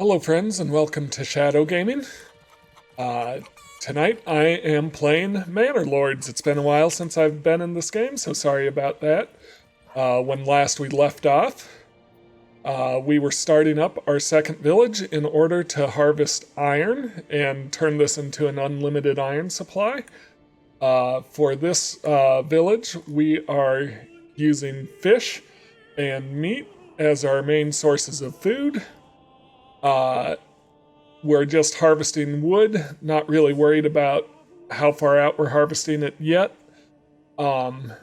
Hello friends and welcome to Shadow Gaming. Uh, Tonight I am playing Manor Lords. It's been a while since I've been in this game, so sorry about that. When last we left off, we were starting up our second village in order to harvest iron and turn this into an unlimited iron supply. For this village, we are using fish and meat as our main sources of food. We're just harvesting wood, not really worried about how far out we're harvesting it yet. And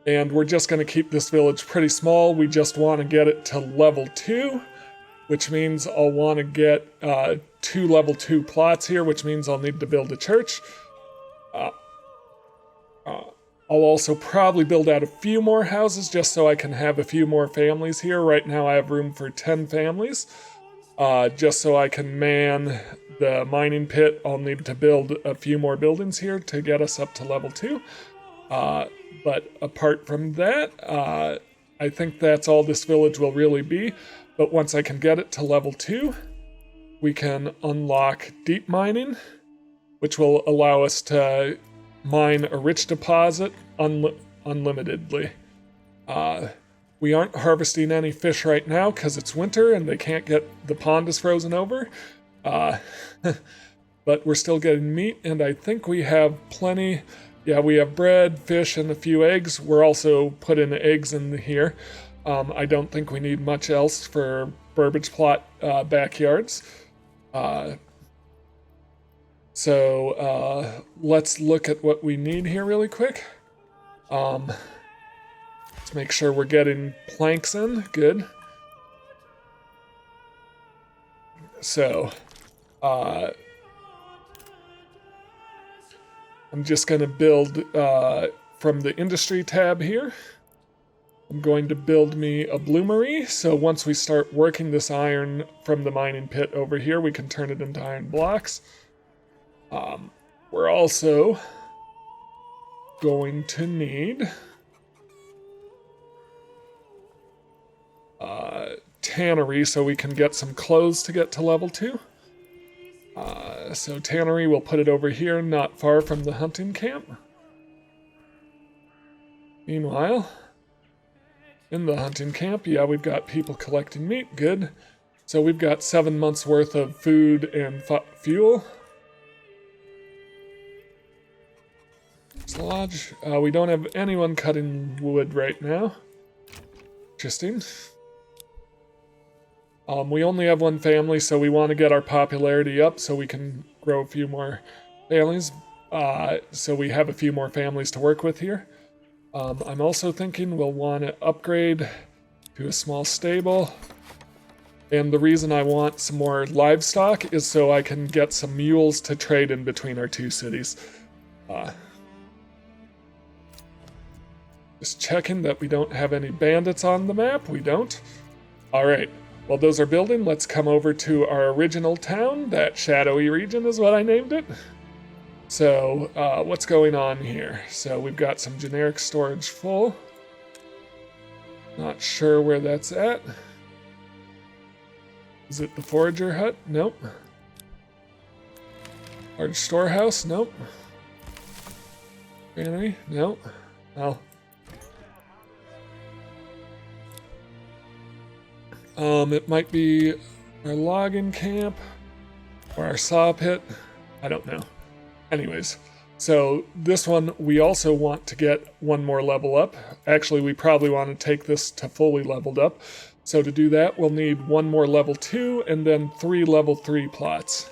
we're just going to keep this village pretty small. We just want to get it to level 2, which means I'll want to get 2 level 2 plots here, which means I'll need to build a church. I'll also probably build out a few more houses just so I can have a few more families here. Right now I have room for 10 families. Just so I can man the mining pit, I'll need to build a few more buildings here to get us up to level 2. But apart from that, I think that's all this village will really be. But once I can get it to level 2, we can unlock deep mining, which will allow us to mine a rich deposit unlimitedly. We aren't harvesting any fish right now because it's winter and the pond is frozen over. But we're still getting meat, and I think we have plenty. Yeah, we have bread, fish, and a few eggs. We're also putting eggs in here. I don't think we need much else for Burbage plot backyards. So let's look at what we need here really quick. Let's make sure we're getting planks in. Good. So, I'm just going to build from the industry tab here. I'm going to build me a bloomery, so once we start working this iron from the mining pit over here, we can turn it into iron blocks. We're also going to need tannery so we can get some clothes to get to level 2. So tannery, we'll put it over here, not far from the hunting camp. Meanwhile, in the hunting camp, yeah, we've got people collecting meat, good. So we've got 7 months worth of food and fuel. Lodge. We don't have anyone cutting wood right now. Interesting. We only have one family, so we want to get our popularity up so we can grow a few more families. So we have a few more families to work with here. I'm also thinking we'll want to upgrade to a small stable. And the reason I want some more livestock is so I can get some mules to trade in between our two cities. Just checking that we don't have any bandits on the map. We don't. Alright. While those are building, let's come over to our original town. That shadowy region is what I named it. So, what's going on here? So we've got some generic storage full. Not sure where that's at. Is it the forager hut? Nope. Large storehouse? Nope. Granary? Nope. Well. It might be our logging camp or our saw pit. I don't know. Anyways, so this one we also want to get one more level up. Actually, we probably want to take this to fully leveled up. So to do that, we'll need one more level 2 and then 3 level 3 plots.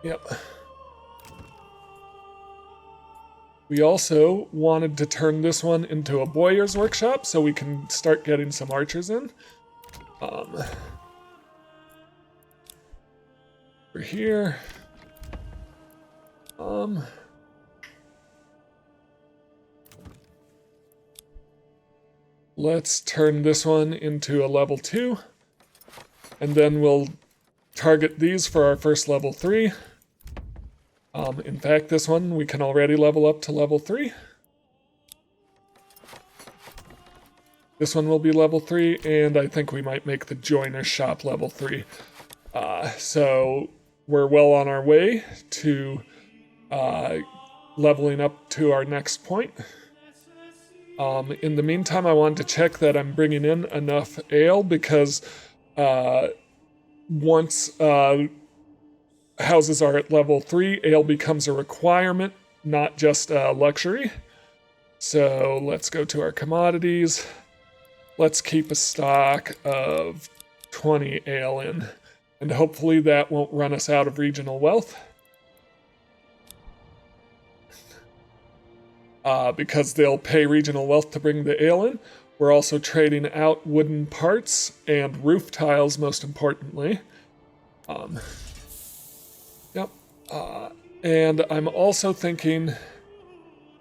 Yep. We also wanted to turn this one into a bowyer's workshop so we can start getting some archers in. Over here. Let's turn this one into a level 2. And then we'll target these for our first level 3. In fact, this one we can already level up to level 3. This one will be level 3, and I think we might make the joiner shop level 3. So we're well on our way to leveling up to our next point. In the meantime, I wanted to check that I'm bringing in enough ale, because once houses are at level 3, ale becomes a requirement, not just a luxury. So let's go to our commodities. Let's keep a stock of 20 ale in, and hopefully that won't run us out of regional wealth. Because they'll pay regional wealth to bring the ale in. We're also trading out wooden parts and roof tiles, most importantly. And I'm also thinking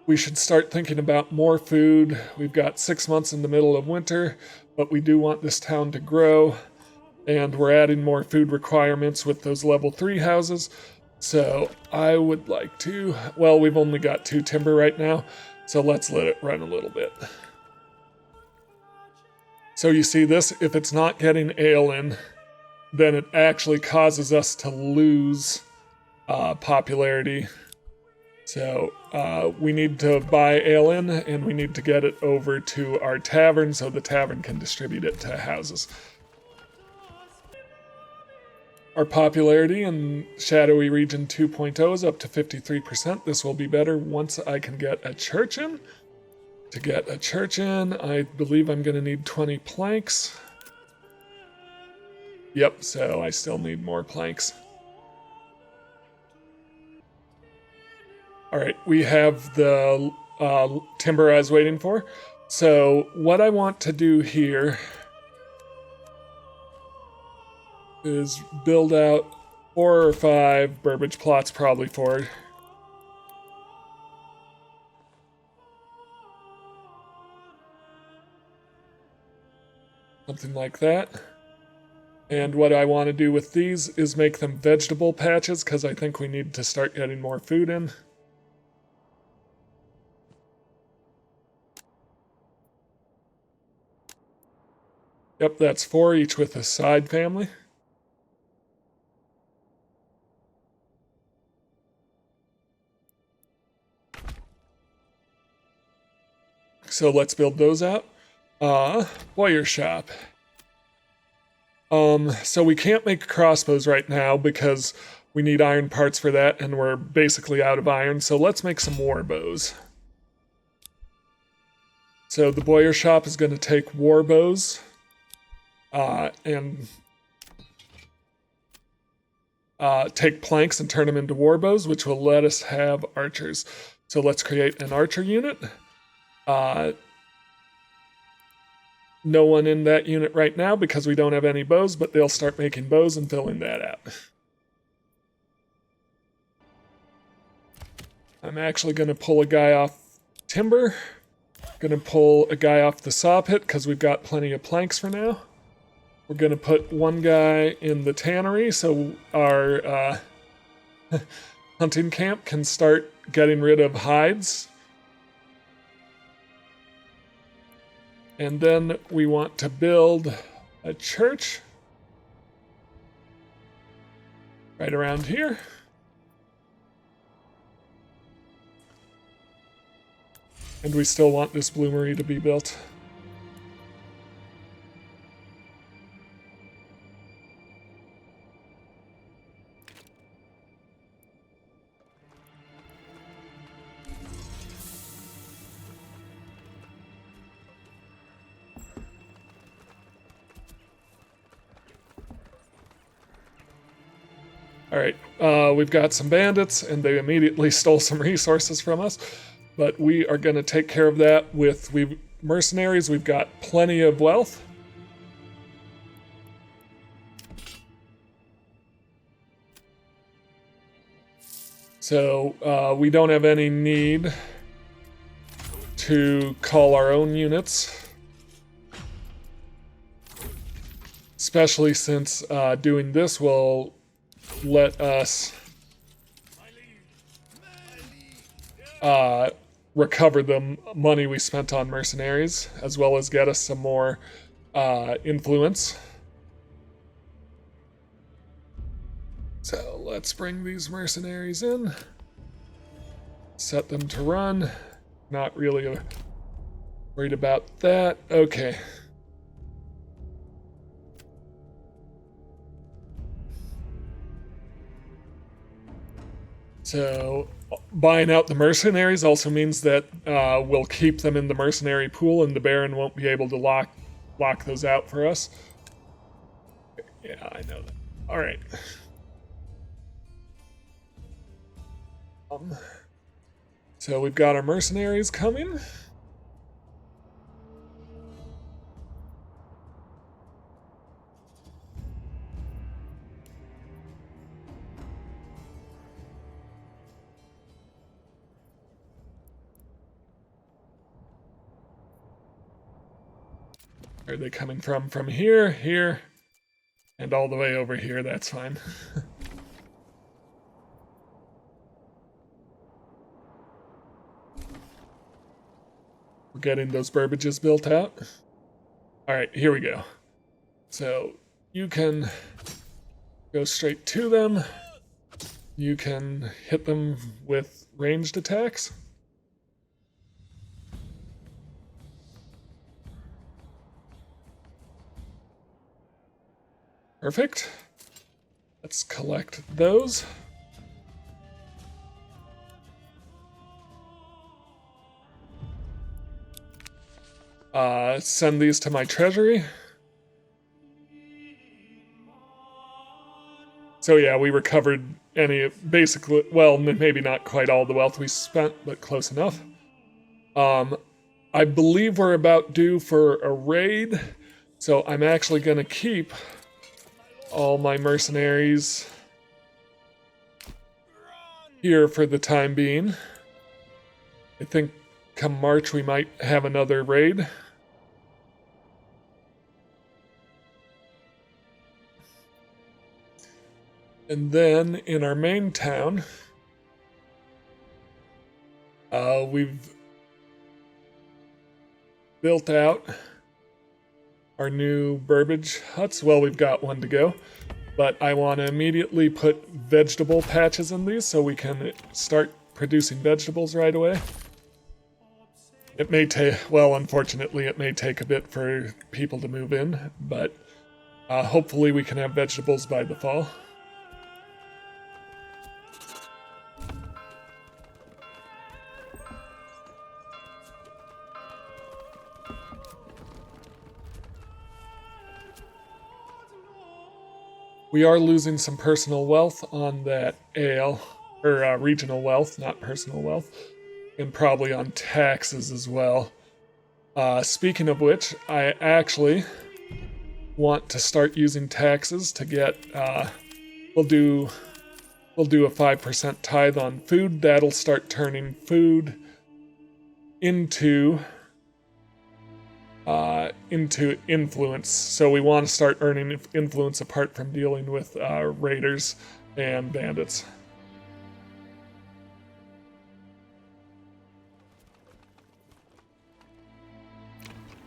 we should start thinking about more food. We've got 6 months in the middle of winter, but we do want this town to grow, and we're adding more food requirements with those level 3 houses. So I would like to, well, we've only got 2 timber right now, so let's let it run a little bit. So you see this, if it's not getting ale in, then it actually causes us to lose popularity. So we need to buy ale in, and we need to get it over to our tavern so the tavern can distribute it to houses. Our popularity in Shadowy Region 2.0 is up to 53%. This will be better once I can get a church in. To get a church in, I believe I'm going to need 20 planks. Yep, so I still need more planks. All right, we have the timber I was waiting for. So what I want to do here is build out 4 or 5 burbage plots, probably 4. Something like that. And what I want to do with these is make them vegetable patches, because I think we need to start getting more food in. Yep, that's 4, each with a side family. So let's build those out. Warrior shop. So we can't make crossbows right now because we need iron parts for that, and we're basically out of iron, so let's make some war bows. So the warrior shop is going to take war bows and take planks and turn them into war bows, which will let us have archers. So let's create an archer unit. No one in that unit right now because we don't have any bows, but they'll start making bows and filling that out. I'm actually going to pull a guy off timber. Going to pull a guy off the saw pit because we've got plenty of planks for now. We're going to put one guy in the tannery so our hunting camp can start getting rid of hides. And then we want to build a church right around here. And we still want this bloomery to be built. All right, we've got some bandits, and they immediately stole some resources from us. But we are going to take care of that with mercenaries. We've got plenty of wealth. So we don't have any need to call our own units. Especially since doing this will let us recover the money we spent on mercenaries, as well as get us some more influence. So let's bring these mercenaries in, set them to run. Not really worried about that. Okay. So buying out the mercenaries also means that we'll keep them in the mercenary pool, and the Baron won't be able to lock those out for us. Yeah, I know that. All right. So we've got our mercenaries coming. Where are they coming from? From here, here, and all the way over here. That's fine. We're getting those burbages built out. All right, here we go. So you can go straight to them. You can hit them with ranged attacks. Perfect. Let's collect those. Send these to my treasury. So yeah, we recovered basically, well, maybe not quite all the wealth we spent, but close enough. I believe we're about due for a raid, so I'm actually gonna keep all my mercenaries here for the time being. I think come March we might have another raid. And then in our main town, we've built out our new burbage huts. Well, we've got one to go, but I want to immediately put vegetable patches in these so we can start producing vegetables right away. It may take, well, unfortunately, it may take a bit for people to move in, but hopefully we can have vegetables by the fall. We are losing some personal wealth on that ale, or regional wealth, not personal wealth, and probably on taxes as well. Speaking of which, I actually want to start using taxes to get, we'll do a 5% tithe on food. That'll start turning food into influence. So we want to start earning influence apart from dealing with raiders and bandits.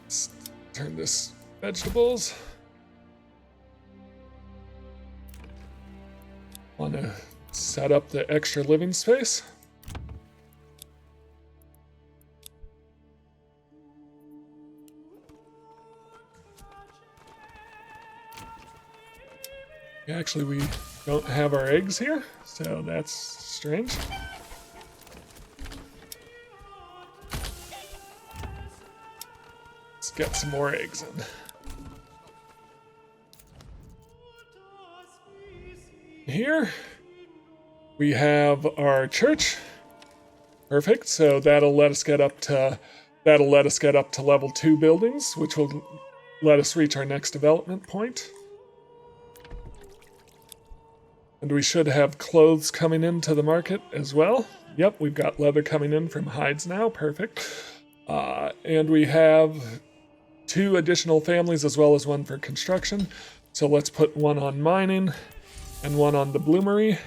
Let's turn this vegetables. Want to set up the extra living space. Actually, we don't have our eggs here, so that's strange. Let's get some more eggs in. Here we have our church. Perfect. So that'll let us get up to level 2 buildings, which will let us reach our next development point. And we should have clothes coming into the market as well. Yep, we've got leather coming in from hides now. Perfect. And we have 2 additional families as well as 1 for construction. So let's put 1 on mining and 1 on the bloomery.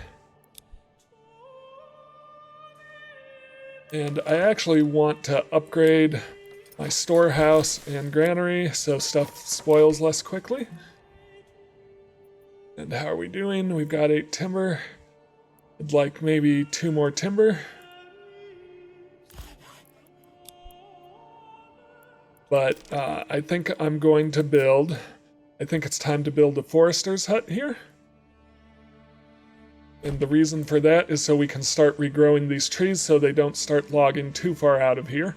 And I actually want to upgrade my storehouse and granary so stuff spoils less quickly. And how are we doing? We've got 8 timber. I'd like maybe 2 more timber. But I think I'm going to build... I think it's time to build a forester's hut here. And the reason for that is so we can start regrowing these trees so they don't start logging too far out of here.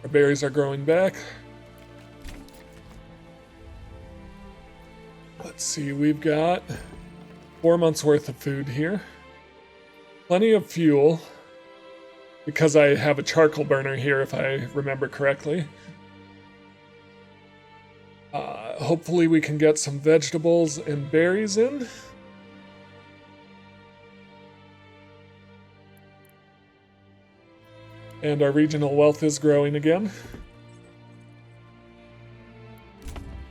Our berries are growing back. Let's see, we've got 4 months worth of food here. Plenty of fuel, because I have a charcoal burner here if I remember correctly. Hopefully we can get some vegetables and berries in. And our regional wealth is growing again.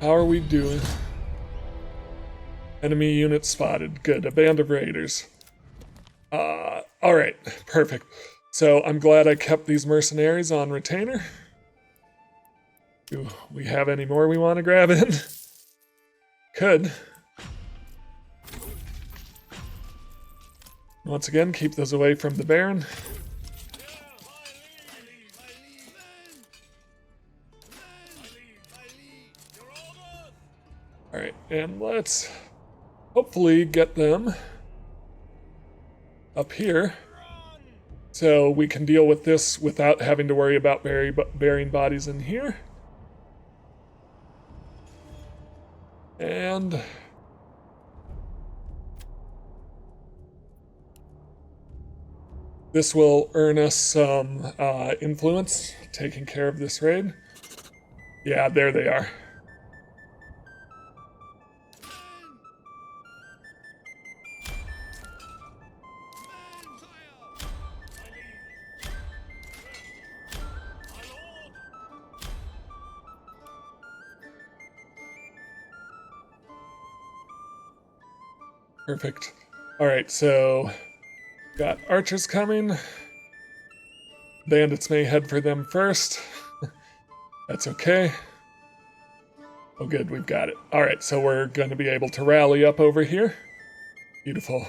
How are we doing? Enemy unit spotted. Good. A band of raiders. Alright. Perfect. So I'm glad I kept these mercenaries on retainer. Do we have any more we want to grab in? Could. Once again, keep those away from the Baron. Alright, and let's hopefully get them up here so we can deal with this without having to worry about burying bodies in here. And this will earn us some influence, taking care of this raid. Yeah, there they are. Perfect. Alright, so got archers coming. Bandits may head for them first. That's okay. Oh good, we've got it. Alright, so we're going to be able to rally up over here. Beautiful.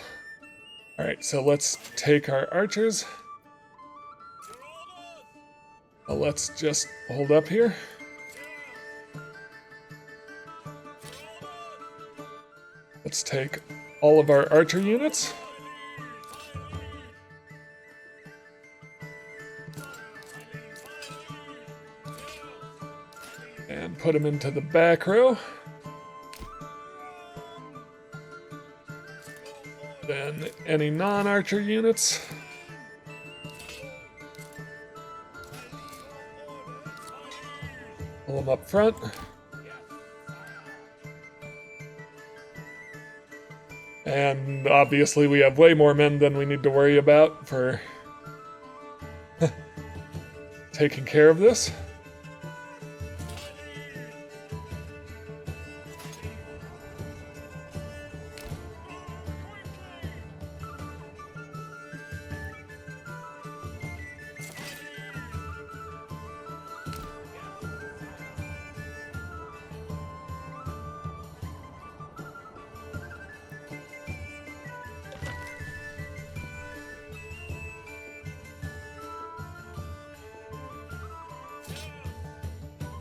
Alright, so let's take our archers. Well, let's just hold up here. Let's take all of our archer units. And put them into the back row. Then any non-archer units. Pull them up front. And obviously we have way more men than we need to worry about for taking care of this.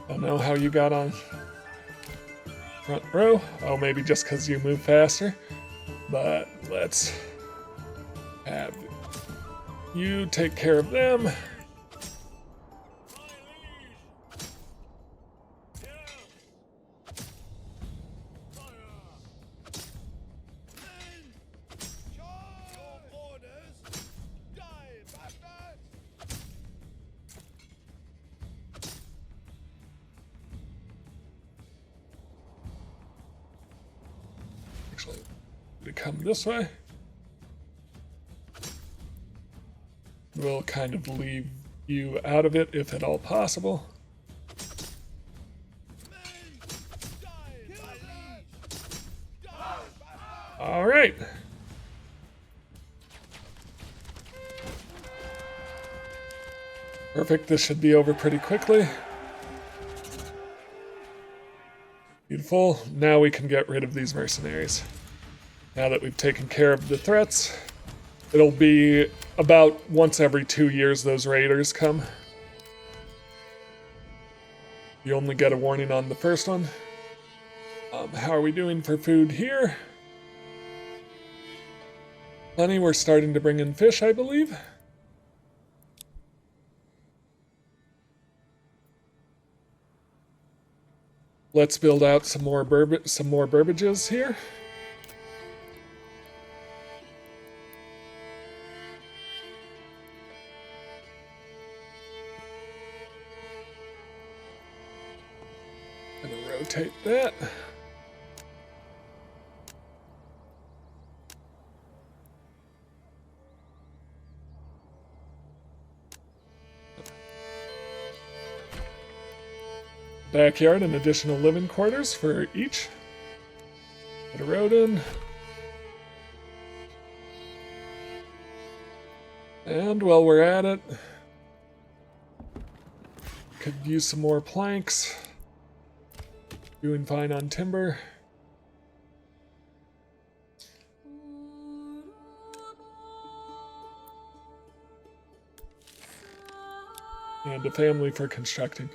Don't know how you got on front row. Oh, maybe just because you move faster. But let's have you take care of them. Actually, to come this way. We'll kind of leave you out of it if at all possible. All right. Perfect, this should be over pretty quickly. Beautiful. Now we can get rid of these mercenaries. Now that we've taken care of the threats, it'll be about once every 2 years those raiders come. You only get a warning on the first one. How are we doing for food here? Plenty, we're starting to bring in fish, I believe. Let's build out some more burbages here. Gonna rotate that. Backyard and additional living quarters for each. Put a road in. And while we're at it, could use some more planks. Doing fine on timber. And a family for constructing.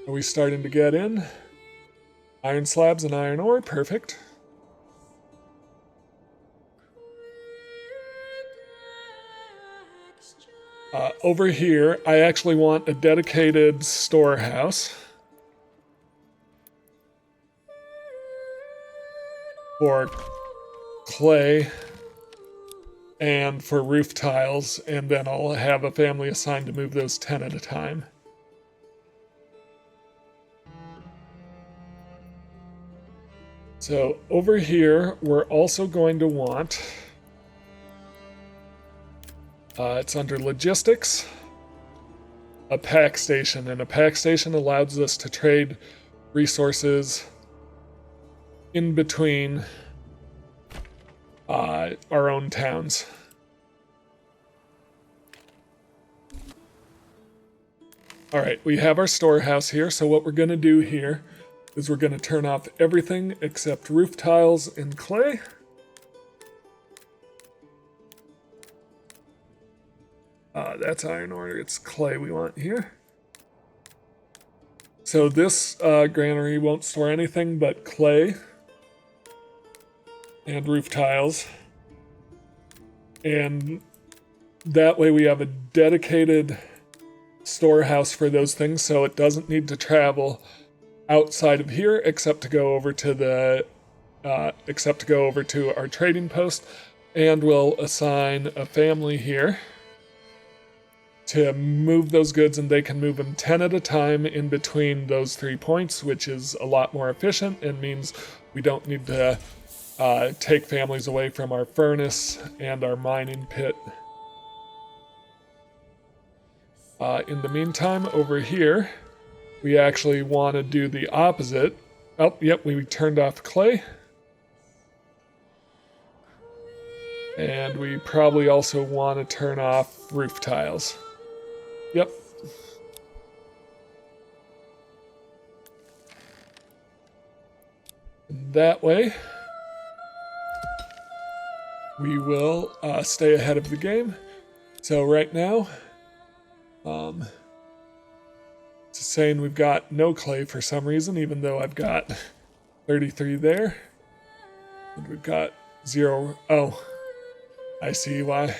Are we starting to get in? Iron slabs and iron ore, perfect. Over here, I actually want a dedicated storehouse for clay and for roof tiles, and then I'll have a family assigned to move those 10 at a time. So over here, we're also going to want, it's under logistics, a pack station, and a pack station allows us to trade resources in between our own towns. All right, we have our storehouse here, so what we're going to do here is we're going to turn off everything except roof tiles and clay. That's iron ore, it's clay we want here. So this granary won't store anything but clay and roof tiles. And that way we have a dedicated storehouse for those things, so it doesn't need to travel outside of here except to go over to our trading post, and we'll assign a family here to move those goods, and they can move them 10 at a time in between those 3 points, which is a lot more efficient and means we don't need to take families away from our furnace and our mining pit. In the meantime, over here, we actually want to do the opposite. Oh, yep, we turned off clay. And we probably also want to turn off roof tiles. Yep. And that way, we will stay ahead of the game. So right now, it's saying we've got no clay for some reason, even though I've got 33 there. And we've got 0. Oh, I see why.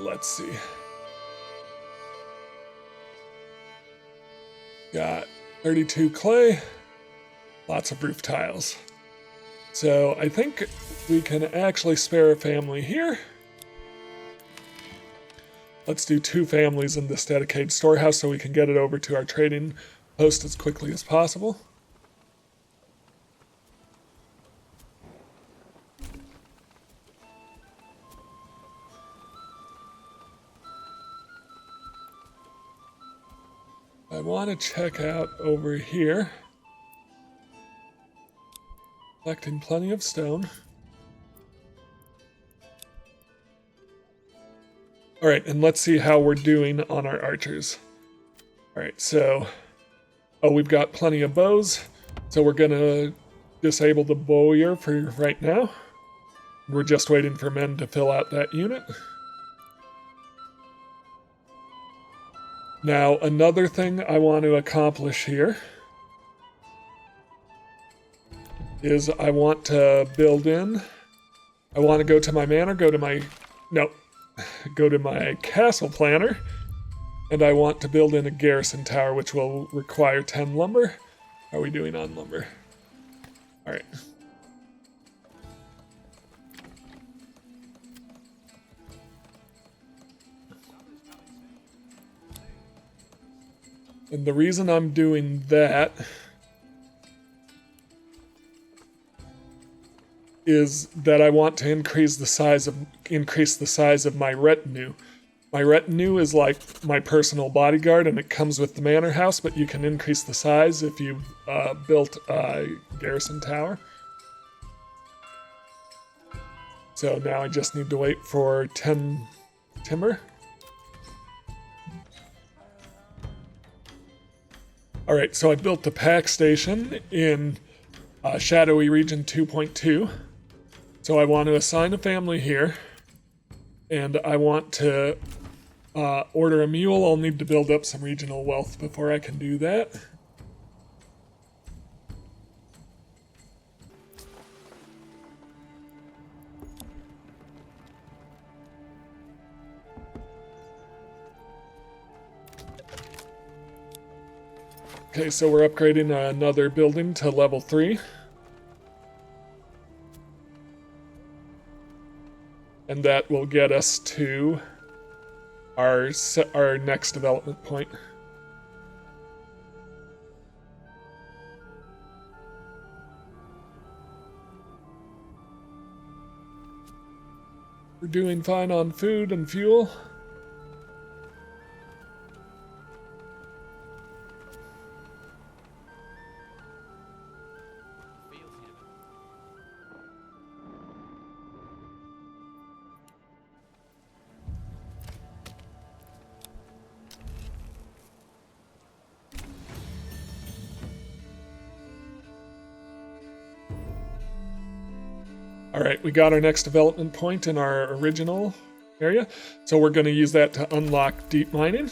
Let's see. Got 32 clay, lots of roof tiles. So I think we can actually spare a family here. Let's do 2 families in this dedicated storehouse so we can get it over to our trading post as quickly as possible. I want to check out over here. Collecting plenty of stone. Alright, and let's see how we're doing on our archers. Alright, so... Oh, we've got plenty of bows, so we're gonna disable the bowyer for right now. We're just waiting for men to fill out that unit. Now, another thing I want to accomplish here is I want to build in... I want to go to my manor, go to my castle planner, and I want to build in a garrison tower, which will require 10 lumber. How are we doing on lumber? Alright. And the reason I'm doing that is that I want to increase the size of my retinue. My retinue is like my personal bodyguard, and it comes with the manor house, but you can increase the size if you've built a garrison tower. So now I just need to wait for 10 timber. Alright, so I built the pack station in Shadowy Region 2.2. So I want to assign a family here, and I want to order a mule. I'll need to build up some regional wealth before I can do that. Okay, so we're upgrading another building to level 3. And that will get us to our next development point. We're doing fine on food and fuel. Alright, we got our next development point in our original area, so we're going to use that to unlock deep mining.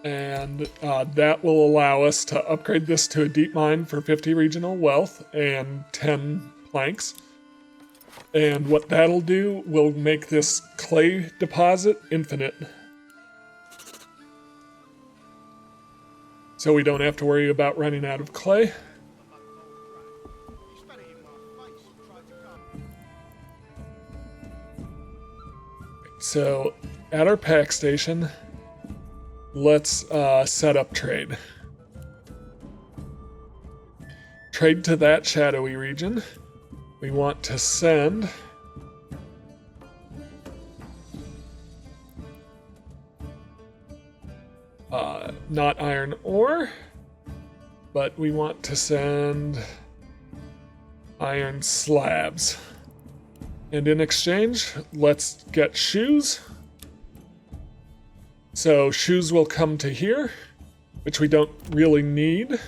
And that will allow us to upgrade this to a deep mine for 50 regional wealth and 10 planks. And what that'll do will make this clay deposit infinite. So we don't have to worry about running out of clay. So, at our pack station, let's set up trade. Trade to that shadowy region. We want to send not iron ore, but we want to send iron slabs. And in exchange, let's get shoes. So shoes will come to here, which we don't really need,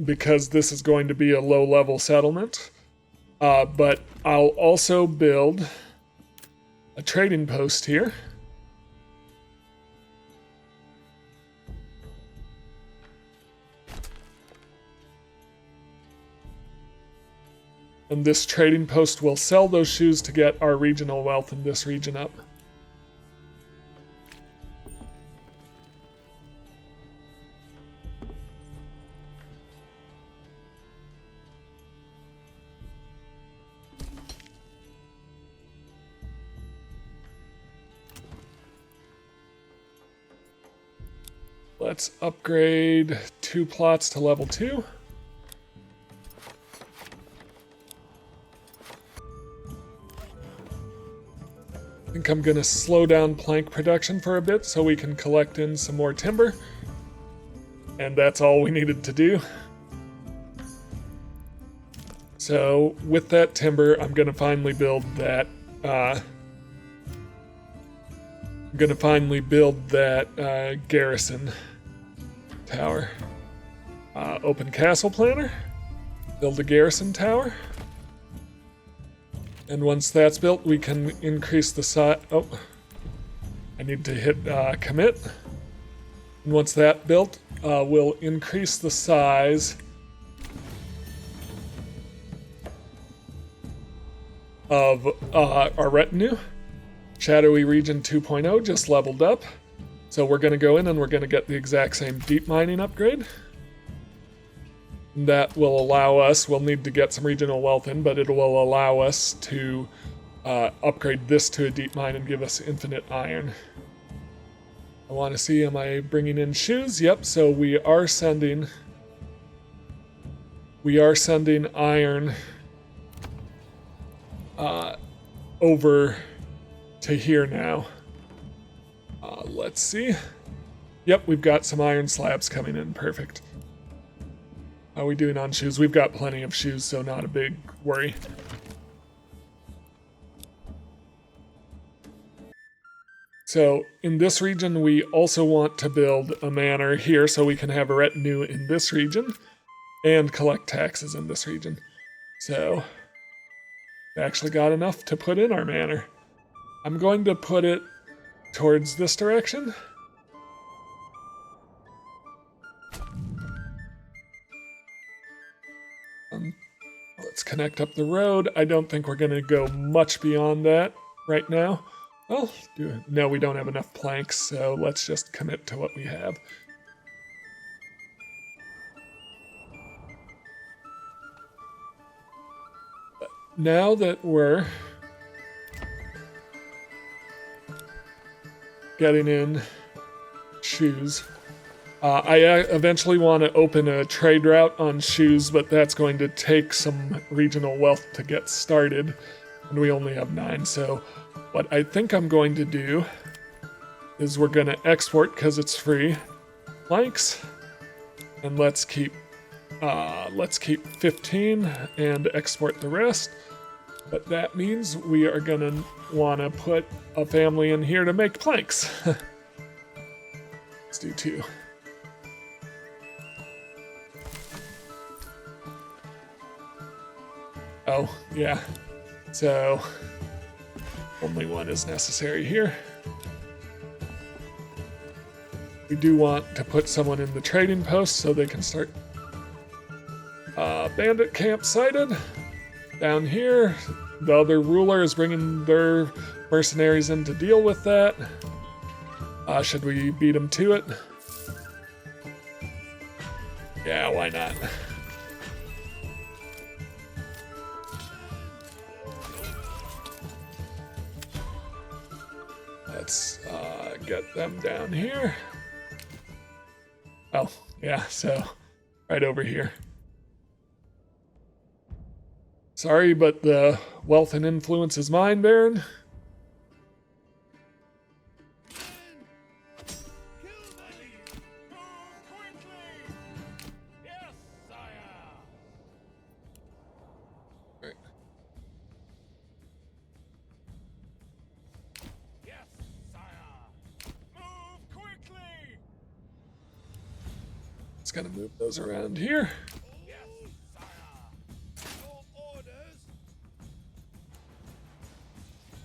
because this is going to be a low-level settlement. But I'll also build a trading post here. And this trading post will sell those shoes to get our regional wealth in this region up. Let's upgrade 2 plots to level 2. I think I'm going to slow down plank production for a bit so we can collect in some more timber. And that's all we needed to do. So with that timber, I'm gonna finally build that. Garrison tower. Open castle planner. Build a garrison tower. And once that's built, we can increase the size. Oh, I need to hit commit. And once that's built, we'll increase the size of our retinue. Shadowy Region 2.0 just leveled up. So we're going to go in and we're going to get the exact same deep mining upgrade. That will allow us, we'll need to get some regional wealth in, but it will allow us to upgrade this to a deep mine and give us infinite iron. I want to see, am I bringing in shoes? Yep, so we are sending iron over to here now. Let's see. Yep, we've got some iron slabs coming in. Perfect. How are we doing on shoes? We've got plenty of shoes, so not a big worry. So in this region, we also want to build a manor here so we can have a retinue in this region and collect taxes in this region. So we actually got enough to put in our manor. I'm going to put it towards this direction. Let's connect up the road. I don't think we're going to go much beyond that right now. Well, no, we don't have enough planks, so let's just commit to what we have. But now that we're getting in shoes, I eventually want to open a trade route on shoes, but that's going to take some regional wealth to get started, and we only have 9, so what I think I'm going to do is we're going to export, because it's free, planks, and let's keep 15 and export the rest, but that means we are going to want to put a family in here to make planks. Let's do 2. Oh, yeah. So, only 1 is necessary here. We do want to put someone in the trading post so they can start. Bandit camp sighted. Down here, the other ruler is bringing their mercenaries in to deal with that. Should we beat them to it? Yeah, why not? Let's get them down here. Oh, yeah, so right over here. Sorry, but the wealth and influence is mine, Baron. It's gonna move those around here.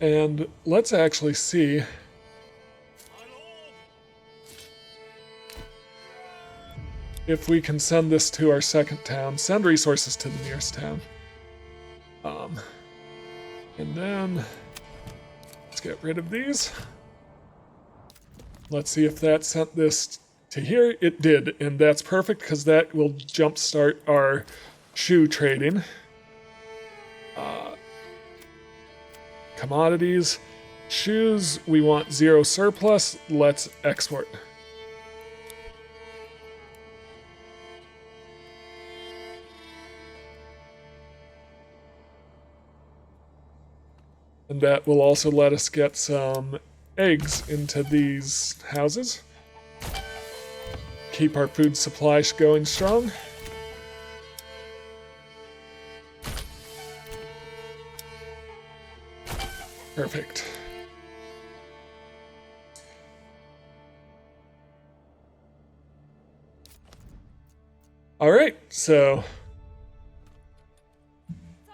And let's actually see if we can send this to our second town. Send resources to the nearest town. And then let's get rid of these. Let's see if that sent this to here. It did, and that's perfect because that will jumpstart our shoe trading. Commodities, shoes, we want 0 surplus. Let's export. And that will also let us get some eggs into these houses. keep our food supply going strong. Perfect. All right, so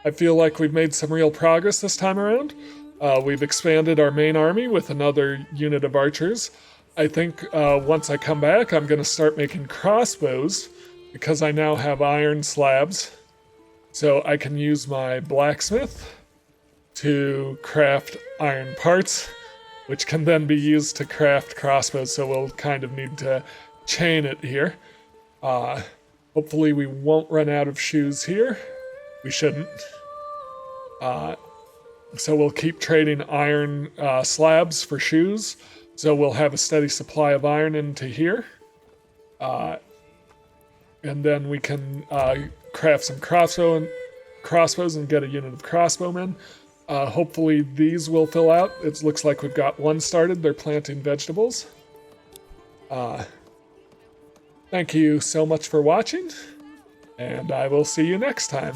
I feel like we've made some real progress this time around. We've expanded our main army with another unit of archers. I think once I come back, I'm going to start making crossbows because I now have iron slabs. So I can use my blacksmith to craft iron parts, which can then be used to craft crossbows. So we'll kind of need to chain it here. Hopefully we won't run out of shoes here. We shouldn't. So we'll keep trading iron slabs for shoes. So we'll have a steady supply of iron into here. And then we can craft some crossbows and get a unit of crossbowmen. Hopefully these will fill out. It looks like we've got one started. They're planting vegetables. Thank you so much for watching, and I will see you next time.